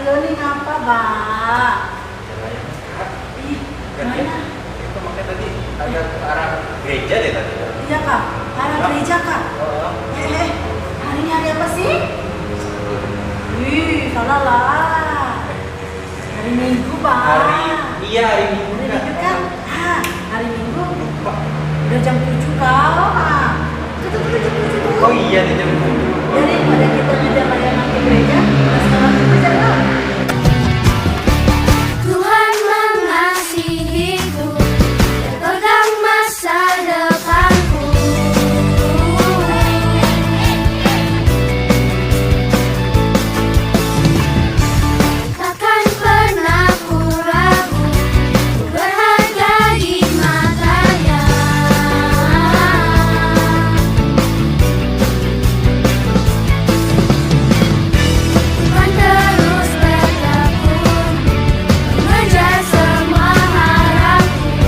Karyo nih ngapa, Mbak? Jalannya Kak. Ih, Kan ya? mana? Itu makanya tadi agak ke arah gereja deh tadi. Iya, Kak. Arah gereja, Kak. Oh, Hari ini hari apa sih? Ih, salah lah. Hari Minggu, Pak. iya hari Minggu Hari Kak. Minggu kan? Hari Minggu Lupa. udah jam 7 kau. Tuh. Oh iya nih jam 7. Daripada kita ngejar layanan ke gereja, kita sekarang juga jalan. Tuhan mengasihiku dan pegang masa depanku. Takkan pernah ku ragu, ku berharga di matanya. Tuhan terus bertekun mengejar semua harapku,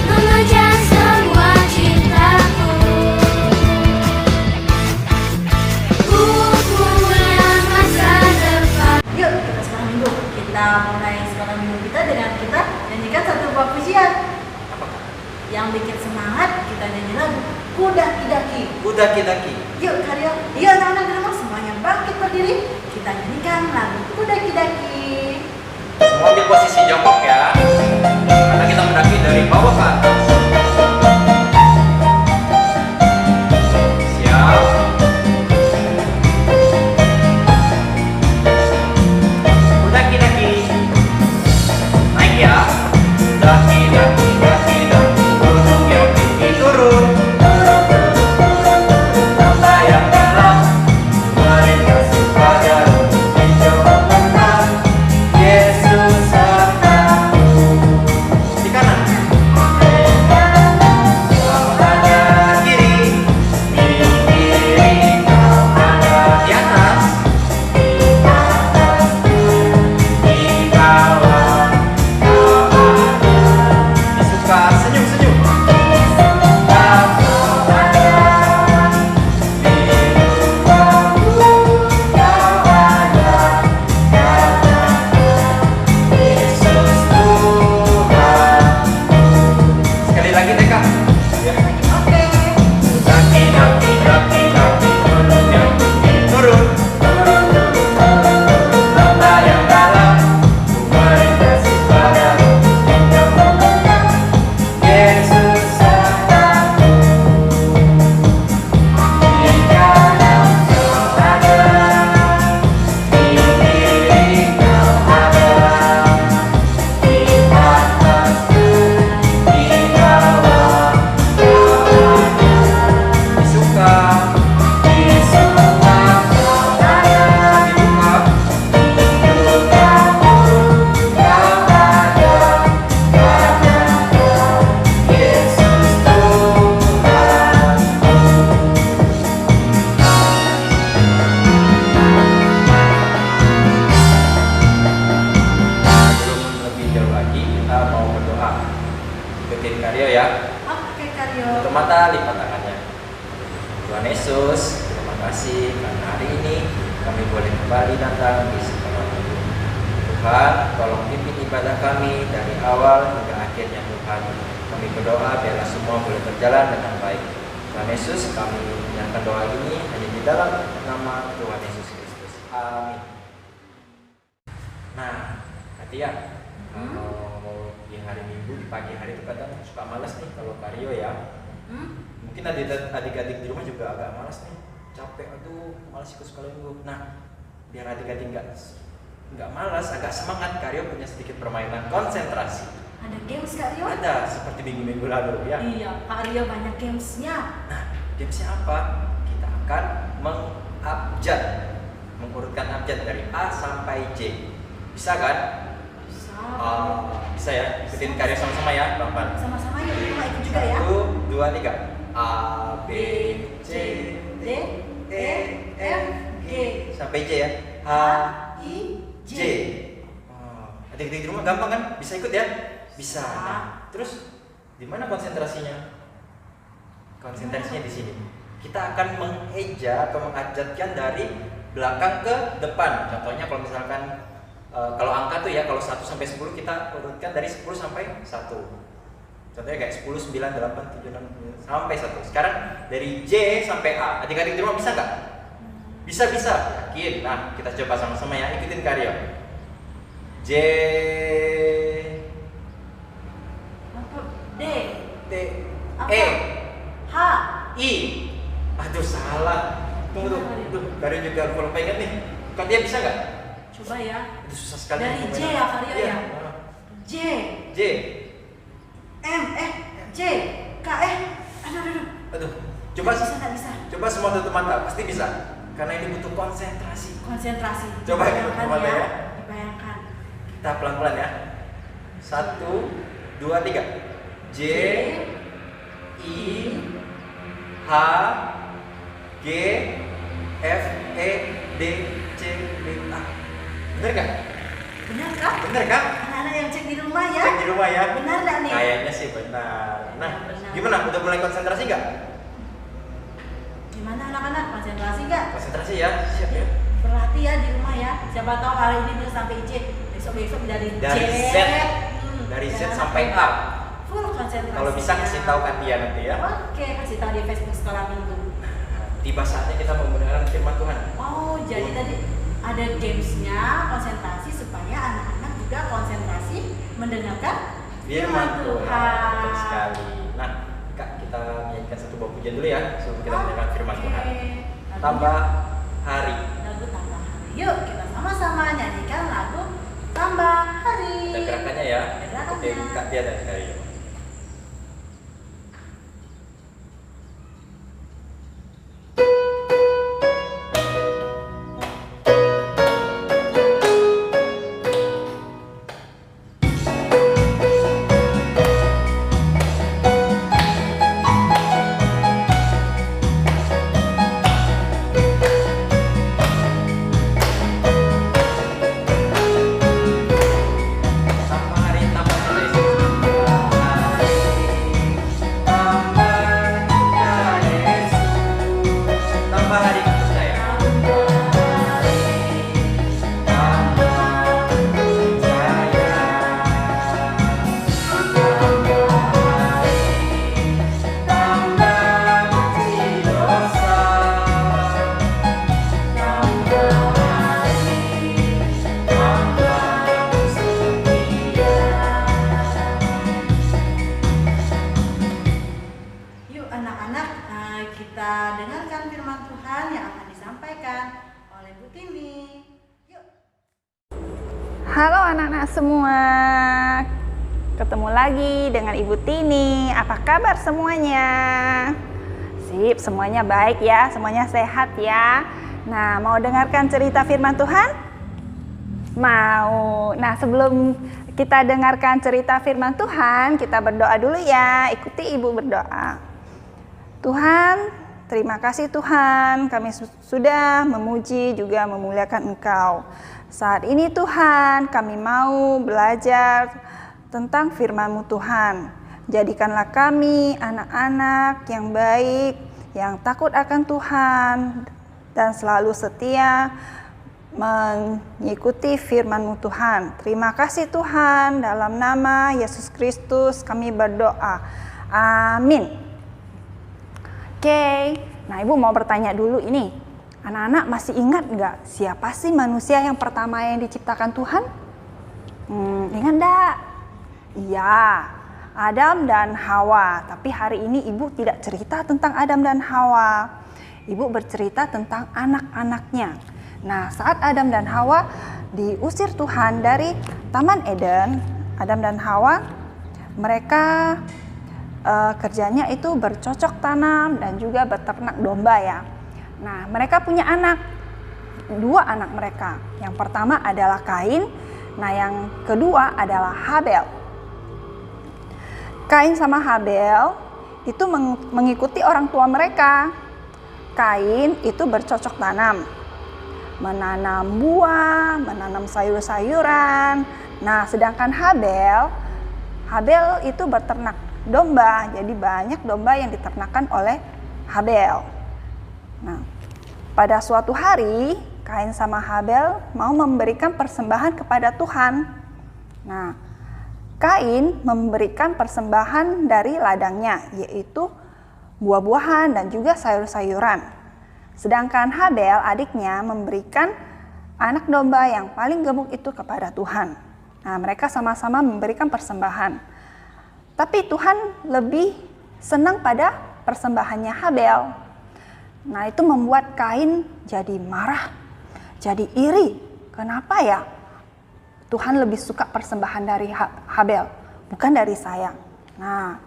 mengejar semua cintaku. Ku punya masa depan. Yuk, kita sekarang minggu. Kita mulai sekarang minggu kita dengan kita nyanyikan satu buah pujian. Apa Kak? Yang bikin semangat, kita nyanyi lagu Kuda Kidaki. Kuda Kidaki. Yuk, Karyo. Yuk, anak-anak di rumah semuanya bangkit berdiri. Kita nyanyikan lagu Kuda Kidaki. Semua ambil posisi jongkok ya. Karena kita mendaki dari bawah ke atas. Siap. Kuda Kidaki. Naik ya. Daki daki daki daki. Gunung yang tinggi turun. Tanpa yang dalam. Mari kasih padamu. Mencoba menang. Yesus sertaku. Di kanan. Kau ada kiri. Di kiri kau ada. Di atas. Di bawah kau ada. Disuka senyum-senyum. Kau ada. Di rumahku kau ada. Yesus Tuhan. Sekali lagi deh Kak. Ya. Oke. Daki daki daki daki gunung yang tinggi turun. Tanpa yang dalam. Mari kasih padamu. Mencoba menang. Yesus sertaku. Di kanan kau ada. Di kiri kau ada. Di atas. Di bawah kau ada. Disuka. Di semua kau ada. Di duka. Di dukaku kau ada. Karena kau Yesus Tuhan. Sebelum lebih jauh lagi, kita mau berdoa. Ikutin Karyo ya. Oke, Karyo. Tutup mata, lipat tangannya. Tuhan Yesus, terima kasih karena hari ini kami boleh kembali datang di sekolah minggu. Tuhan, tolong pimpin ibadah kami dari awal hingga akhirnya Tuhan. Kami berdoa biarlah semua boleh berjalan dengan baik. Tuhan Yesus, kami menyerahkan doa ini hanya di dalam nama Tuhan Yesus Kristus. Amin. Nah, Katia, kalau di hari Minggu di pagi hari itu kadang suka malas nih kalau Karyo ya. Mungkin adik-adik di rumah juga agak malas nih, capek, aduh malas ikut sekolah minggu. Nah, biar adik-adik nggak malas, agak semangat, Karyo punya sedikit permainan konsentrasi. Ada games, Karyo? Ada seperti minggu-minggu lalu ya. Iya, Karyo banyak gamesnya. Nah, gamesnya apa? Kita akan mengabjad, mengurutkan abjad dari A sampai J. Bisa kan? Bisa. Bisa ya, ikutin Karyo sama-sama ya, pelan-pelan. Sama-sama yuk, kita ikut juga ya. 1, 2, 3. A, B, C, D, E, F, G. Sampai J ya. H, I, J. Adik-adik di rumah gampang kan? Bisa ikut ya? Bisa. Nah, terus di mana konsentrasinya? Konsentrasinya di sini. Kita akan mengeja atau mengajatkan dari belakang ke depan. Contohnya kalau misalkan kalau angka tuh ya, kalau 1 sampai 10 kita urutkan dari 10 sampai 1. Contohnya kayak 10, 9, 8, 7, 6, sampai 1. Sekarang dari J sampai A. Adik-adik di rumah bisa nggak? Bisa. Yakin? Nah, kita coba sama-sama ya. Ikutin Karyo. J, Apa? D. T, Apa? E, H. I. Aduh, salah. Tunggu. Karyo juga lupa ingat nih. Kan dia bisa nggak? Coba ya. Itu susah sekali. Dari J pemain. ya, Karyo Iya. ya. J. J. M. J. K. Aduh. Coba Nggak bisa. Coba semua tutup mata, pasti bisa. Karena ini butuh konsentrasi. Konsentrasi. Coba ya, tutup mata ya. Dibayangkan. Kita pelan-pelan ya. 1, 2, 3. J, I, H, G, F, E, D, C, D, A. Bener nggak? Benar kah? Bener kan? Anak-anak yang cek di rumah ya. Cek di rumah ya. Benar nggak nih? Kayaknya sih benar. Nah, Benar. gimana? Udah mulai konsentrasi nggak? Gimana anak-anak? Konsentrasi nggak? Konsentrasi ya, siap ya. Berarti ya di rumah ya. Siapa tahu hari ini dia sampai J, besok dari Dari J. Z. Dari Z sampai A. Full konsentrasi. Kalau bisa kasih tahu Katia nanti ya. Oke, kasih tahu di Facebook sekolah minggu. Tiba saatnya kita mendengarkan firman Tuhan. Oh, jadi tadi ada gamesnya konsentrasi supaya anak-anak juga konsentrasi mendengarkan Firman Tuhan. Betul Tuhan. sekali. Nah, Kak, kita nyanyikan satu buah pujian dulu ya sebelum kita mendengarkan firman Tuhan. Lagunya- Tambah hari. Lagu tambah hari. Yuk kita sama-sama nyanyikan lagu tambah hari. Dan gerakannya ya. Gerakannya. Oke, Kak Tia dan Karyo. Tambah hari, tambah hari. Tambah Yesus. Tambah hari percaya. Tambah percaya. Tambah bersih dosa. Yuk anak-anak, kita dengarkan firman Tuhan yang akan disampaikan oleh Bu Tini. Yuk. Halo anak-anak semua, ketemu lagi dengan Ibu Tini. Apa kabar semuanya? Sip, semuanya baik ya, semuanya sehat ya. Nah, mau dengarkan cerita firman Tuhan? Mau. Nah, sebelum kita dengarkan cerita firman Tuhan, kita berdoa dulu ya. Ikuti Ibu berdoa. Tuhan, terima kasih Tuhan, kami sudah memuji juga memuliakan Engkau. Saat ini Tuhan, kami mau belajar tentang firman-Mu Tuhan. Jadikanlah kami anak-anak yang baik, yang takut akan Tuhan, dan selalu setia mengikuti firman-Mu Tuhan. Terima kasih Tuhan, dalam nama Yesus Kristus kami berdoa. Amin. Oke, nah Ibu mau bertanya dulu ini, anak-anak masih ingat nggak siapa sih manusia yang pertama yang diciptakan Tuhan? Ingat nggak? Iya, Adam dan Hawa. Tapi hari ini Ibu tidak cerita tentang Adam dan Hawa. Ibu bercerita tentang anak-anaknya. Nah, saat Adam dan Hawa diusir Tuhan dari Taman Eden, Adam dan Hawa, mereka kerjanya itu bercocok tanam dan juga beternak domba ya. Nah, mereka punya anak, 2 anak mereka. Yang pertama adalah Kain, nah yang kedua adalah Habel. Kain sama Habel itu mengikuti orang tua mereka. Kain itu bercocok tanam, menanam buah, menanam sayur-sayuran. Nah, sedangkan Habel itu beternak domba, jadi banyak domba yang diternakan oleh Habel. Nah, pada suatu hari Kain sama Habel mau memberikan persembahan kepada Tuhan. Nah, Kain memberikan persembahan dari ladangnya, yaitu buah-buahan dan juga sayur-sayuran. Sedangkan Habel, adiknya, memberikan anak domba yang paling gemuk itu kepada Tuhan. Nah, mereka sama-sama memberikan persembahan. Tapi Tuhan lebih senang pada persembahannya Habel. Nah, itu membuat Kain jadi marah, jadi iri. Kenapa ya Tuhan lebih suka persembahan dari Habel, bukan dari saya? Nah,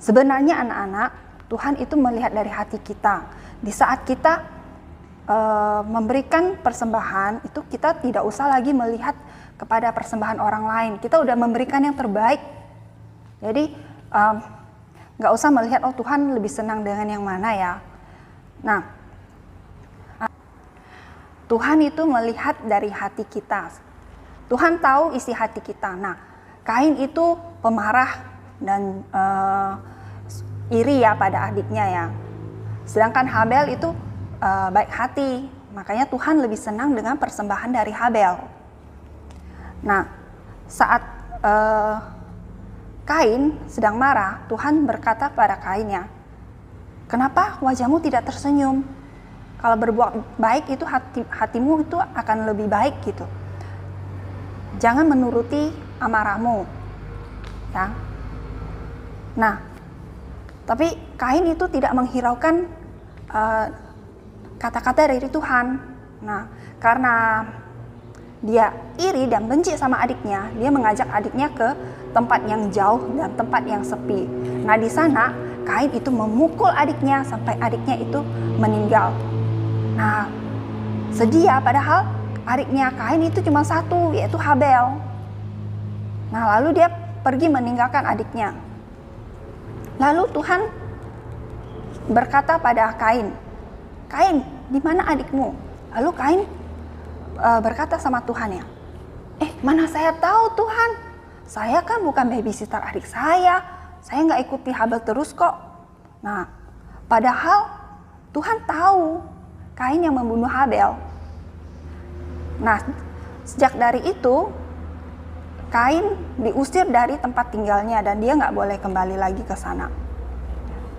sebenarnya anak-anak, Tuhan itu melihat dari hati kita. Di saat kita memberikan persembahan, itu kita tidak usah lagi melihat kepada persembahan orang lain. Kita udah memberikan yang terbaik. Jadi nggak usah melihat, oh Tuhan lebih senang dengan yang mana ya. Nah, Tuhan itu melihat dari hati kita. Tuhan tahu isi hati kita. Nah, Kain itu pemarah dan iri ya pada adiknya ya. Sedangkan Habel itu baik hati. Makanya Tuhan lebih senang dengan persembahan dari Habel. Nah, saat Kain sedang marah, Tuhan berkata pada Kainnya, "Kenapa wajahmu tidak tersenyum? Kalau berbuat baik itu hatimu itu akan lebih baik gitu. Jangan menuruti amarahmu." Ya. Nah, tapi Kain itu tidak menghiraukan kata-kata dari Tuhan. Nah, karena dia iri dan benci sama adiknya, dia mengajak adiknya ke tempat yang jauh dan tempat yang sepi. Nah, di sana Kain itu memukul adiknya sampai adiknya itu meninggal. Nah, sedih ya, padahal adiknya Kain itu cuma satu, yaitu Habel. Nah, lalu dia pergi meninggalkan adiknya. Lalu Tuhan berkata pada Kain, "Kain, di mana adikmu?" Lalu Kain berkata sama Tuhan ya, "Mana saya tahu Tuhan, saya kan bukan babysitter adik saya nggak ikuti Habel terus kok." Nah, padahal Tuhan tahu Kain yang membunuh Habel. Nah, sejak dari itu Kain diusir dari tempat tinggalnya dan dia nggak boleh kembali lagi ke sana.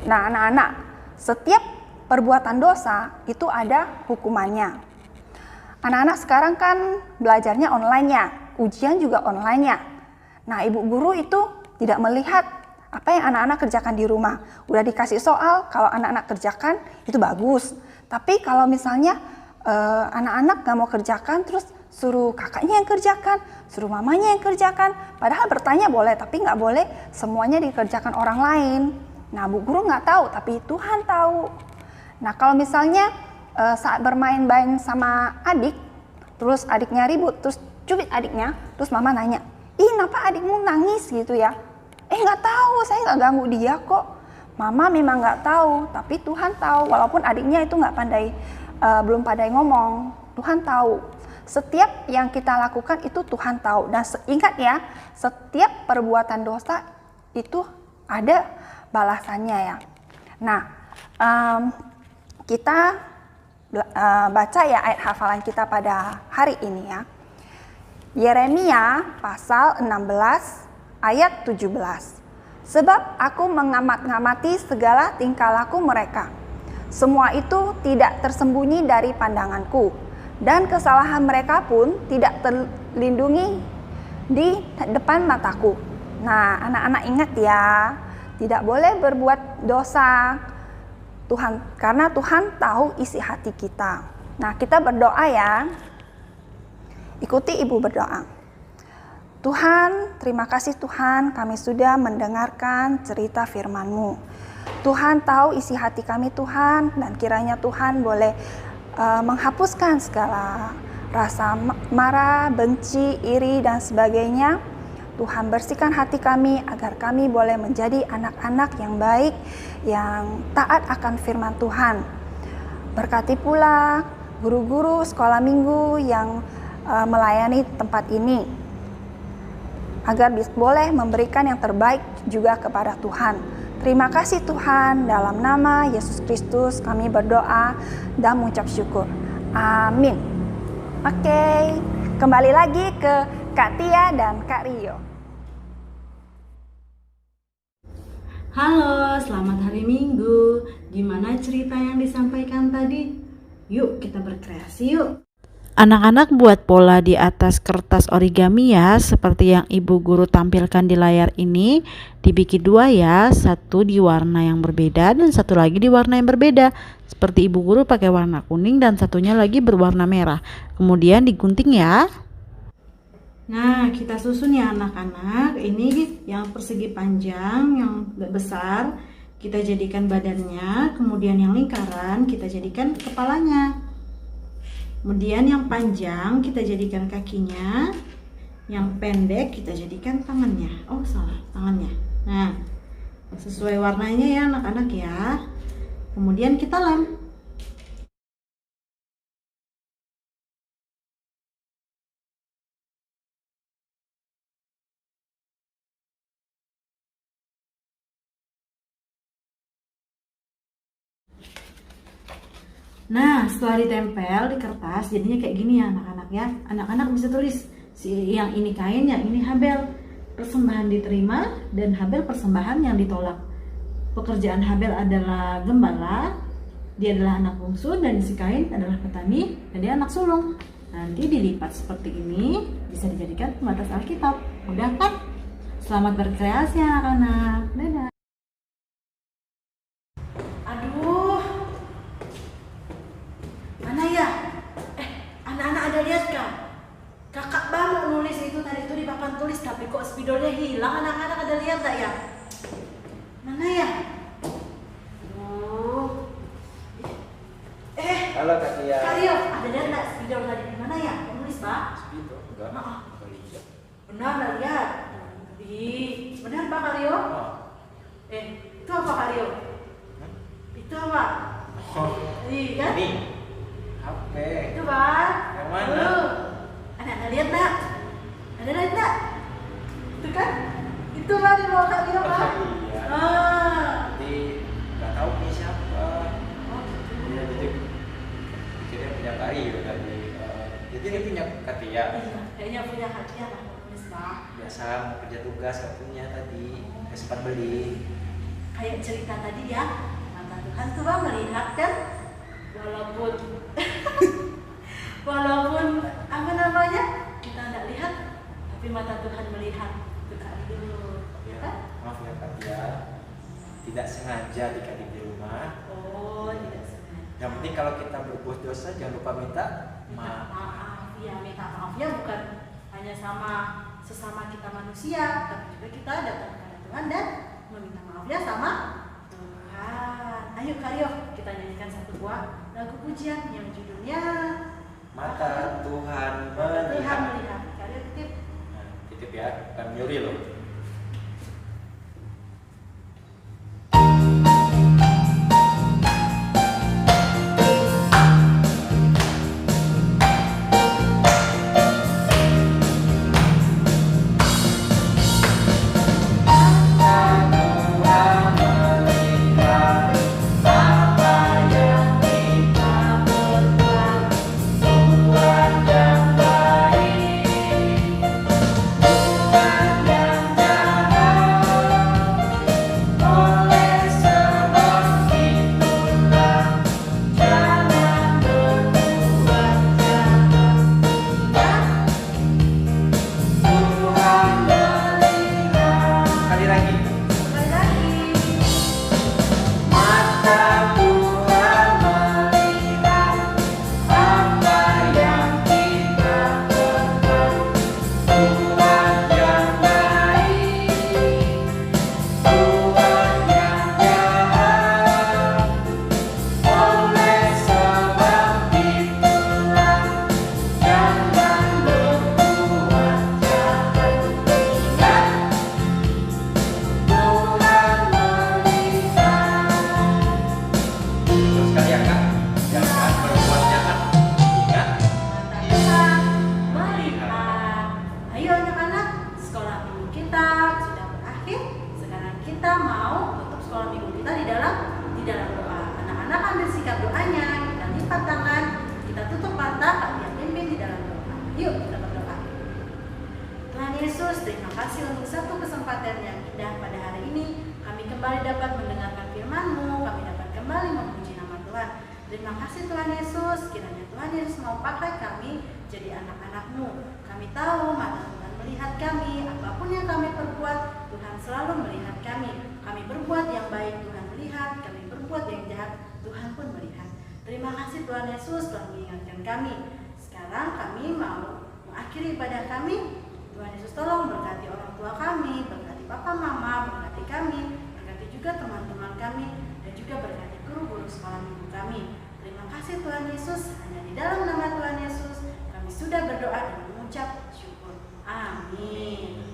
Nah, anak-anak, setiap perbuatan dosa itu ada hukumannya. Anak-anak sekarang kan belajarnya online-nya, ujian juga online-nya. Nah, ibu guru itu tidak melihat apa yang anak-anak kerjakan di rumah. Udah dikasih soal, kalau anak-anak kerjakan itu bagus. Tapi kalau misalnya anak-anak gak mau kerjakan, terus suruh kakaknya yang kerjakan, suruh mamanya yang kerjakan. Padahal bertanya boleh, tapi gak boleh semuanya dikerjakan orang lain. Nah, bu guru gak tahu, tapi Tuhan tahu. Nah, kalau misalnya saat bermain-main sama adik, terus adiknya ribut, terus cubit adiknya, terus mama nanya, "Kenapa adikmu nangis gitu ya?" Nggak tahu, saya nggak ganggu dia kok. Mama memang nggak tahu, tapi Tuhan tahu. Walaupun adiknya itu nggak pandai, belum pandai ngomong, Tuhan tahu. Setiap yang kita lakukan itu Tuhan tahu. Dan ingat ya, setiap perbuatan dosa itu ada balasannya ya. Nah, kita baca ya ayat hafalan kita pada hari ini ya. Yeremia pasal 16 ayat 17. "Sebab aku mengamat-ngamati segala tingkah laku mereka. Semua itu tidak tersembunyi dari pandanganku, dan kesalahan mereka pun tidak terlindungi di depan mataku." Nah, anak-anak ingat ya, tidak boleh berbuat dosa Tuhan, karena Tuhan tahu isi hati kita. Nah, kita berdoa ya. Ikuti ibu berdoa. Tuhan, terima kasih Tuhan, kami sudah mendengarkan cerita firman-Mu. Tuhan tahu isi hati kami Tuhan, dan kiranya Tuhan boleh menghapuskan segala rasa marah, benci, iri, dan sebagainya. Tuhan bersihkan hati kami agar kami boleh menjadi anak-anak yang baik, yang taat akan firman Tuhan. Berkati pula guru-guru sekolah minggu yang melayani tempat ini, agar boleh memberikan yang terbaik juga kepada Tuhan. Terima kasih Tuhan, dalam nama Yesus Kristus kami berdoa dan mengucap syukur. Amin. Oke, kembali lagi ke Kak Tia dan Kak Rio. Halo, selamat hari Minggu. Gimana cerita yang disampaikan tadi? Yuk kita berkreasi yuk. Anak-anak buat pola di atas kertas origami ya, seperti yang ibu guru tampilkan di layar ini. Dibikin dua ya, satu di warna yang berbeda dan satu lagi di warna yang berbeda. Seperti ibu guru pakai warna kuning dan satunya lagi berwarna merah. Kemudian digunting ya. Nah, kita susun ya anak-anak. Ini yang persegi panjang, yang besar, kita jadikan badannya. Kemudian yang lingkaran, kita jadikan kepalanya. Kemudian yang panjang kita jadikan kakinya, yang pendek kita jadikan tangannya. Oh salah, tangannya. Nah, sesuai warnanya ya anak-anak ya. Kemudian kita lem. Nah, setelah ditempel di kertas, jadinya kayak gini ya anak-anak ya. Anak-anak bisa tulis, yang ini kain, yang ini Habel. Persembahan diterima dan Habel persembahan yang ditolak. Pekerjaan Habel adalah gembala, dia adalah anak bungsu, dan si kain adalah petani, dan dia anak sulung. Nanti dilipat seperti ini, bisa dijadikan pembatas Alkitab. Mudah kan? Selamat berkreasi anak-anak. Dadah. Aduh, mana ya? Anak-anak ada lihat kah? Kakak baru nulis itu tadi itu di papan tulis, tapi kok spidolnya hilang? Anak-anak ada lihat tak ya? Mana ya? Aduh. Halo Kak Tia. Kak Rio, ada lihat nggak spidol tadi? Di mana ya? Yang nulis Pak? Spidol? Enggak. Maaf. Enggak lihat. Benar nggak lihat? Benar Pak Kak Rio? Oh. Itu apa Kak Rio? Itu apa? Oh. Iya. Ini HP. Itu Pak. Yang mana? Ada lihat nggak? Ada lihat nggak? Itu kan? Itu Pak di bawah Kak Rio Pak. Iya. Jadi nggak tahu ini siapa. Oh, gitu. Iya, jadi pikirnya punya Kak Rio tadi. Jadi ini punya Kak Tia. Iya, kayaknya punya Kak Tia lah nulis Pak. Biasa mau kerja tugas nggak punya tadi. Nggak sempat beli. Kayak cerita tadi ya, mata Tuhan tuh Bang melihat kan, walaupun apa namanya kita nggak lihat, tapi mata Tuhan melihat. Itu Kak Rio, Ya, kan? maaf ya Kak Tia. Tidak sengaja adik-adik di rumah. Oh, tidak sengaja. Yang penting kalau kita berbuat dosa jangan lupa minta Minta maaf. maaf, ya minta maafnya bukan hanya sama sesama kita manusia, tapi juga kita datang kepada Tuhan dan meminta maafnya sama Tuhan. Ayo Kak Rio, kita nyanyikan satu buah lagu pujian yang judulnya Mata Tuhan Tuhan melihat. melihat. Kak Rio titip. Nah, titip ya, bukan nyuri loh. Sekali lagi. Sekali lagi. Mata Tuhan melihat apa yang kita perbuat. Tuhan yang baik, Tuhan yang jahat. Oleh sebab itulah jangan berbuat jahat. Ingat, Tuhan melihat. Terus sekali ya Kak, jangan berbuat jahat. Ingat, Mata Tuhan melihat. Ayo anak-anak, sekolah minggu kita sudah berakhir. Sekarang kita mau tutup sekolah minggu kita di dalam doa. Anak-anak ambil sikap doanya, kita lipat tangan, kita tutup serta kalian pimpin di dalam doa. Yuk kita berdoa. Tuhan Yesus, terima kasih untuk satu kesempatan yang indah pada hari ini. Kami kembali dapat mendengarkan firman-Mu, kami dapat kembali memuji nama Tuhan. Terima kasih Tuhan Yesus, kiranya Tuhan Yesus mau pakai kami jadi anak-anak-Mu. Kami tahu mata Tuhan melihat kami, apapun yang kami perbuat, Tuhan selalu melihat kami. Kami berbuat yang baik, Tuhan melihat, kami berbuat yang jahat, Tuhan pun melihat. Terima kasih Tuhan Yesus telah mengingatkan kami. Sekarang kami mau mengakhiri ibadah kami. Tuhan Yesus tolong berkati orang tua kami, berkati papa mama, berkati kami, berkati juga teman-teman kami, dan juga berkati guru-guru sekolah minggu kami. Terima kasih Tuhan Yesus, hanya di dalam nama Tuhan Yesus kami sudah berdoa dan mengucap syukur. Amin.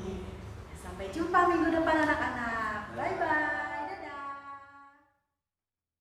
Sampai jumpa minggu depan anak-anak.